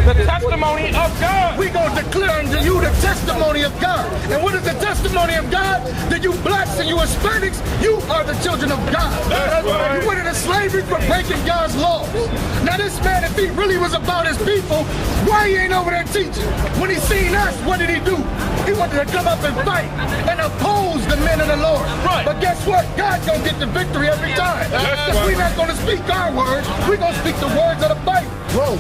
The testimony of God. We gonna declare unto you the testimony of God. And what is the testimony of God? That you blacks and you Hispanics, you are the children of God. That's right. You went into slavery for breaking God's laws. Now this man, if he really was about his people, why he ain't over there teaching? When he seen us, what did he do? He wanted to come up and fight and oppose the men of the Lord. Right. But guess what? God gonna get the victory every time. Because we're not gonna speak our words, we're gonna speak the words of the Bible. Bro,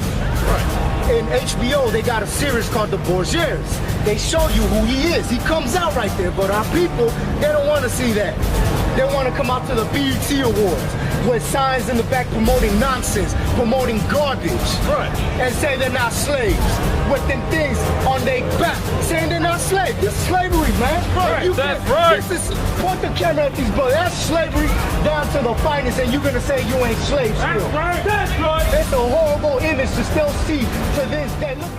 in HBO, they got a series called The Borgiers. They show you who he is. He comes out right there, but our people, they don't want to see that. They want to come out to the BET Awards with signs in the back promoting nonsense, promoting garbage, and say they're not slaves, with them things on their back, saying they're not slaves. This is slavery, man. That's right. This is, point the camera at these brothers. That's slavery down to the finest, and you're going to say you ain't slaves still. That's right. That's right. It's a horrible image to still see to this day. Look.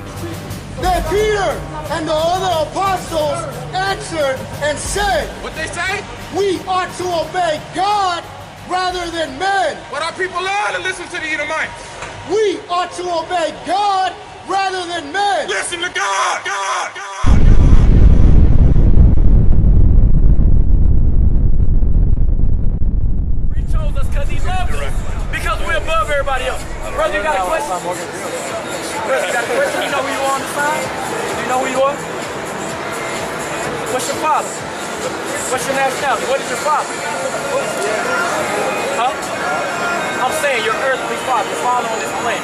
Then Peter and the other apostles answered and said, What they say? we ought to obey God rather than men. But our people love to listen to the Edomites. We ought to obey God rather than men. Listen to God. God. He chose us because he loves us. Because we're above everybody else. Brother, you got a question? Brother, you got a question? You know who you are on the side? Do you know who you are? What's your father? What's your nationality? What is your father? Huh? I'm saying your earthly father, your father on this planet.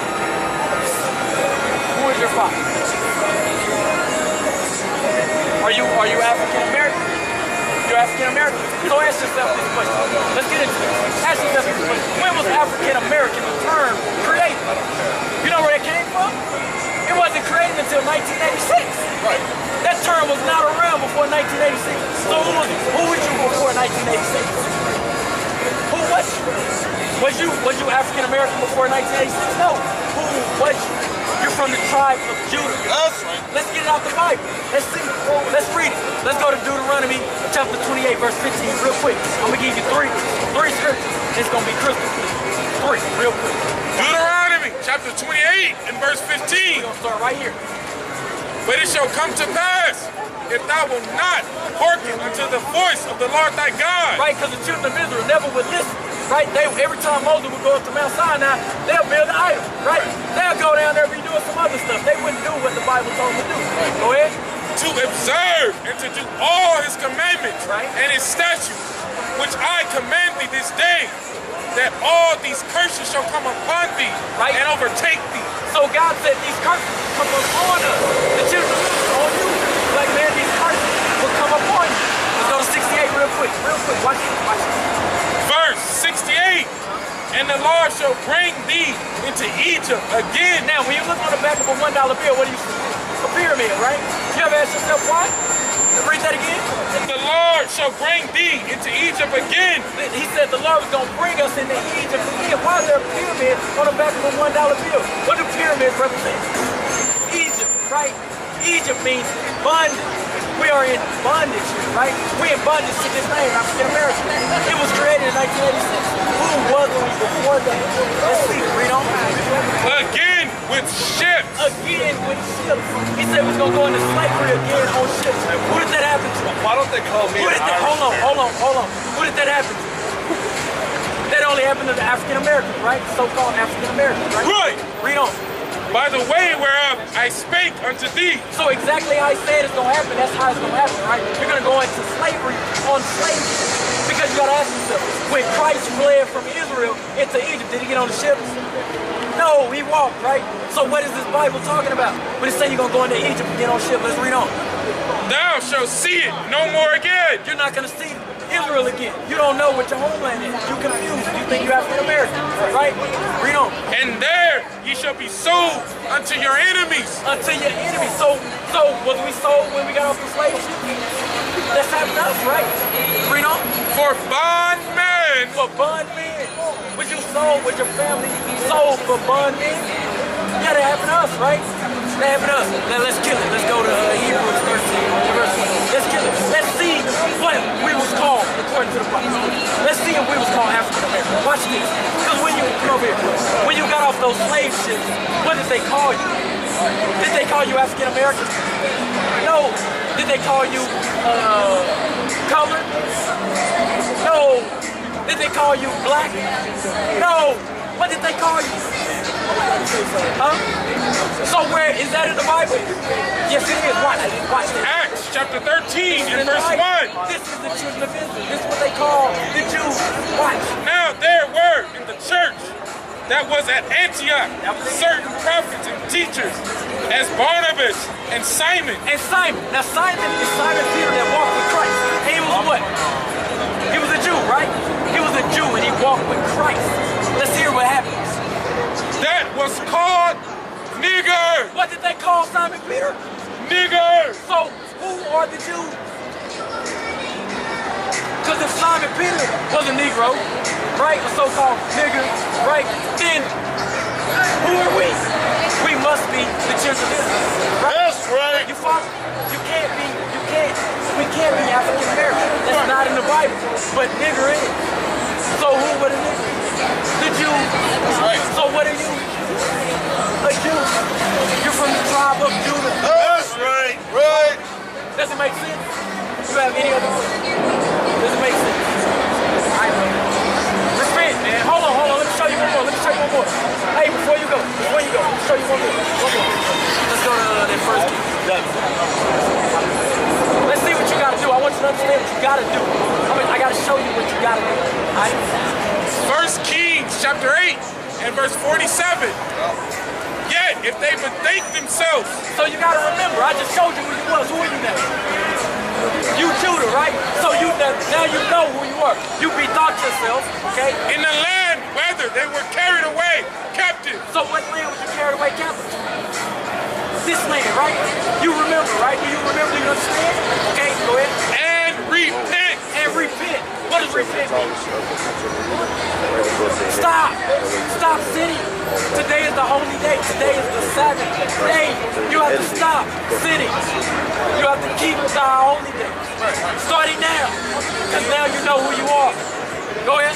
Who is your father? Are you African American? You're African American? So ask yourself this question. Let's get into it. Ask yourself this question. When was African American the term created? You know where that came from? It wasn't created until 1986. Right. That term was not around before 1986. So who was you before 1986? Who was you? Was you African American before 1986? No. Who was you? You're from the tribe of Judah. That's right. Let's get it out the Bible. Let's see. Let's read it. Let's go to Deuteronomy chapter 28, verse 15, real quick. I'm gonna give you three scriptures. It's gonna be crystal clear. 3, real quick. Deuteronomy chapter 28 and verse 15. We're gonna start right here. But it shall come to pass, if thou wilt not hearken unto the voice of the Lord thy God. Right, because the children of Israel never would listen. Right? Every time Moses would go up to Mount Sinai, they'll build an idol. Right? They'll go down there and be doing some other stuff. They wouldn't do what the Bible told them to do. Go ahead. To observe and to do all his commandments and his statutes, which I command thee this day, that all these curses shall come upon thee and overtake thee. So God said these curses come upon us. The children of Israel, on you. Like, man, these curses will come upon you. Let's go to 68 real quick. Watch it. Verse 68. And the Lord shall bring thee into Egypt again. Now, when you look on the back of a $1 bill, what do you see? A pyramid, right? You ever ask yourself why? Read that again. The Lord shall bring thee into Egypt again. He said the Lord was going to bring us into Egypt again. Why is there a pyramid on the back of a $1 bill? What do pyramids represent? Egypt, right? Egypt means bondage. We are in bondage, right? We're in bondage to this name, African American. It was created in 1986. Who was we before that? Let's see, read on. Again with ships. Again with ships. He said we're going to go into slavery again on ships. Who did that happen to? Why don't they call me Hold on. Who did that happen to? That only happened to the African Americans, right? So-called African Americans, right? Right. Read on. By the way whereof I spake unto thee. So exactly how he said it's going to happen, that's how it's going to happen, right? You're going to go into slavery on slavery. Because you got to ask yourself, when Christ fled from Israel into Egypt, did he get on the ships? No, he walked, right? So what is this Bible talking about? When it says you're going to go into Egypt and get on ship, let's read on. Thou shalt see it no more again. You're not going to see Israel again. You don't know what your homeland is. You're confused. You think you're African American, right? Read on. And there ye shall be sold unto your enemies. Unto your enemies. So was we sold when we got off the slave ship? That's happened to us, right? Read on. For bondmen. For bondmen. Was you sold? Was your family sold for bondmen? Yeah, that happened to us, right? That happened to us. Now let's kill it. Let's go to Hebrews 13, verse 1. Let's kill it. Let's see what we was called according to the Bible. Let's see if we was called African American. Watch this. Because when you come over here, when you got off those slave ships, what did they call you? Did they call you African American? No. Did they call you colored? No. Did they call you black? No. What did they call you? Huh? So where is that in the Bible? Yes, it is. Watch this. Acts chapter 13 and verse 1. This is the children of Israel. This is what they call the Jews. Watch. Now there were in the church that was at Antioch certain prophets and teachers, as Barnabas and Simon. And Simon. Now Simon is Simon Peter that walked with Christ. And he was what? He was a Jew, right? He was a Jew and he walked with Christ. Let's hear what happens. That was called nigger. What did they call Simon Peter? Nigger. So who are the Jews? Because if Simon Peter was a Negro, right, a so-called nigger, right, then who are we? We must be the children of Israel. Right? That's right. You follow? We can't be African American. That's not in the Bible. But nigger is. So who would a nigger? The Jew. Right. So what are you? A Jew. You're from the tribe of Judah. That's right. Right. Does it make sense? You have any other questions? Does it make sense? I know. Repent, man. Hold on. Let me show you one more. Hey, before you go, let me show you one more. Let's go to that first key. Let's see what you gotta do. I want you to understand what you gotta do. I gotta show you what you gotta do. Alright? 1 Kings chapter 8 and verse 47. Yet if they bethink themselves. So you gotta remember, I just showed you who you was. Who are you now? You Judah, right? So now you know who you are. You bethought yourself, okay? In the land whither they were carried away captive. So what land was you carried away captive? This land, right? You remember, right? Do you remember? Do you understand? Okay, go ahead. And repent. What does repent mean? Stop sinning. Today is the holy day. Today is the Sabbath day. You have to stop sinning. You have to keep the holy day. Starting now. Because now you know who you are. Go ahead.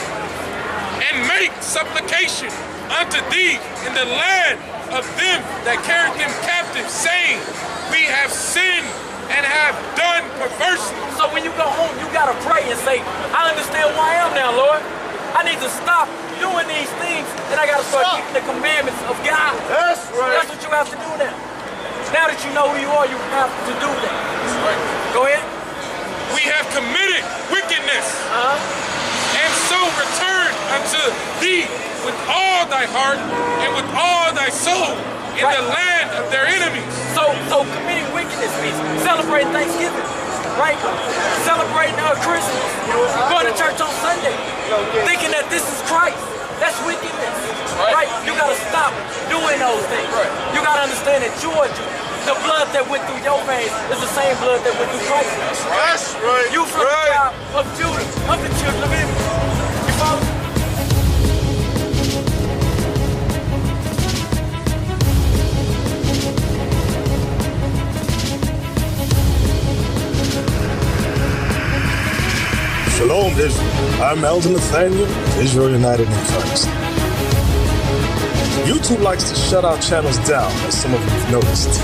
And make supplication unto thee in the land of them that carried them captive, saying, we have sinned and have done perversely. So when you go home, you gotta pray and say, I understand who I am now, Lord. I need to stop doing these things, and I gotta start keeping the commandments of God. That's right. That's what you have to do now. Now that you know who you are, you have to do that. Right. Go ahead. We have committed wickedness, and so return unto thee with all thy heart and with all thy soul in the land of their enemies. So committing wickedness means celebrating Thanksgiving, right? Celebrating Christmas, going to church on Sunday, thinking that this is Christ. That's wickedness, right? You gotta stop doing those things. You gotta understand that Georgia, the blood that went through your veins is the same blood that went through Christ. That's right. You from the tribe of Judah, of the children of Israel. You follow? Shalom, Israel. I'm Elder Nathaniel, Israel United in Christ. YouTube likes to shut our channels down, as some of you have noticed,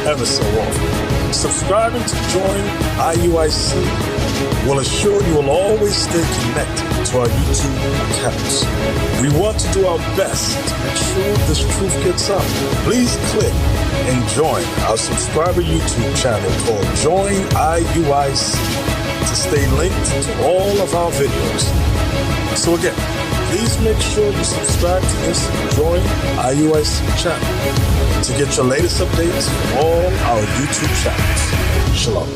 ever so often. Subscribing to join IUIC will assure you will always stay connected to our YouTube accounts. We want to do our best to make sure this truth gets out. Please click and join our subscriber YouTube channel called Join IUIC to stay linked to all of our videos. So again, please make sure you subscribe to this Join IUIC channel to get your latest updates from all our YouTube channels. Shalom.